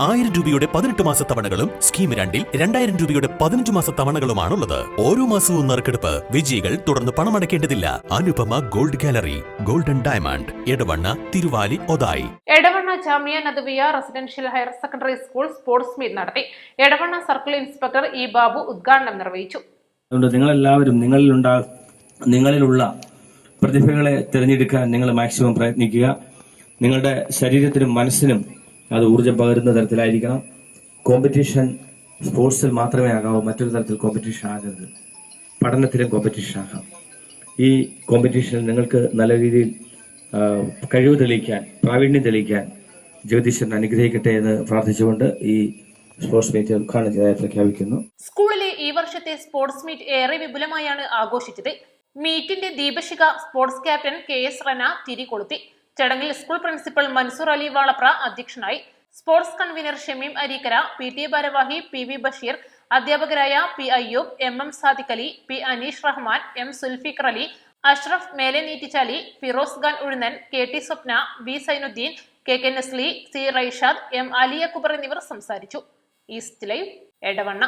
1000 രൂപയുടെ 18 മാസ തവണകളും സ്കീം 2-ൽ 2000 രൂപയുടെ 15 മാസ തവണകളുമാണുള്ളത്. ഓരോ മാസവും നറുക്കെടുപ്പ്. വിജയികൾ തുടർന്ന് പണമടയ്ക്കേണ്ടതില്ല. Anupama gold gallery, golden diamond, Edavanna, Thiruvali, Othayi. Edavanna Jamia Nadavia residential higher secondary school sports meet നടത്തി. Edavanna circle inspector E Babu ഉദ്ഘാടനം നിർവഹിച്ചു. നിങ്ങളെല്ലാവരും നിങ്ങളിലുള്ള പ്രതിഭകളെ തിരഞ്ഞെടുക്കാൻ നിങ്ങൾ മാക്സിമം പ്രയത്നിക്കുക. നിങ്ങളുടെ ശരീരത്തിനും മനസ്സിനും അത് ഊർജ്ജം പകരുന്ന തരത്തിലായിരിക്കണം. കോമ്പറ്റീഷൻ സ്പോർട്സിൽ മാത്രമേ ആകാവൂ, മറ്റൊരു തരത്തിൽ കോമ്പറ്റീഷൻ ആകരുത്. പഠനത്തിലും കോമ്പറ്റീഷൻ ആകാം. ഈ കോമ്പറ്റീഷനിൽ നിങ്ങൾക്ക് നല്ല രീതിയിൽ കഴിവ് തെളിയിക്കാൻ, പ്രാവീണ്യം തെളിയിക്കാൻ ജഗദീശ്വരൻ അനുഗ്രഹിക്കട്ടെ എന്ന് പ്രാർത്ഥിച്ചുകൊണ്ട് ഈ സ്പോർട്സ് മീറ്റ് ഉദ്ഘാടനം ചെയ്തതായി പ്രഖ്യാപിക്കുന്നു. സ്കൂളിലെ ഈ വർഷത്തെ സ്പോർട്സ് മീറ്റ് ഏറെ വിപുലമായാണ് ആഘോഷിച്ചത്. മീറ്റിന്റെ ദീപശിഖ സ്പോർട്സ് ക്യാപ്റ്റൻ KS റന തിരികൊളുത്തി. ചടങ്ങിൽ സ്കൂൾ പ്രിൻസിപ്പൽ മൻസൂർ അലി വാളപ്ര അധ്യക്ഷനായി. Sports convener Shameem Areekkara, PTA ഭാരവാഹി PV ബഷീർ, അധ്യാപകരായ P Ayyub, MM Sadiq Ali, P Aneesh Rahman, M Zulfiqar Ali, Ashraf മേലെ നീറ്റിച്ചാലി, ഫിറോസ് ഖാൻ ഉഴുന്നൻ, KT സ്വപ്ന, B Zainuddin, KK Naslen, C റൈഷാദ്, M Ali Akbar എന്നിവർ സംസാരിച്ചു. East live, Edavanna.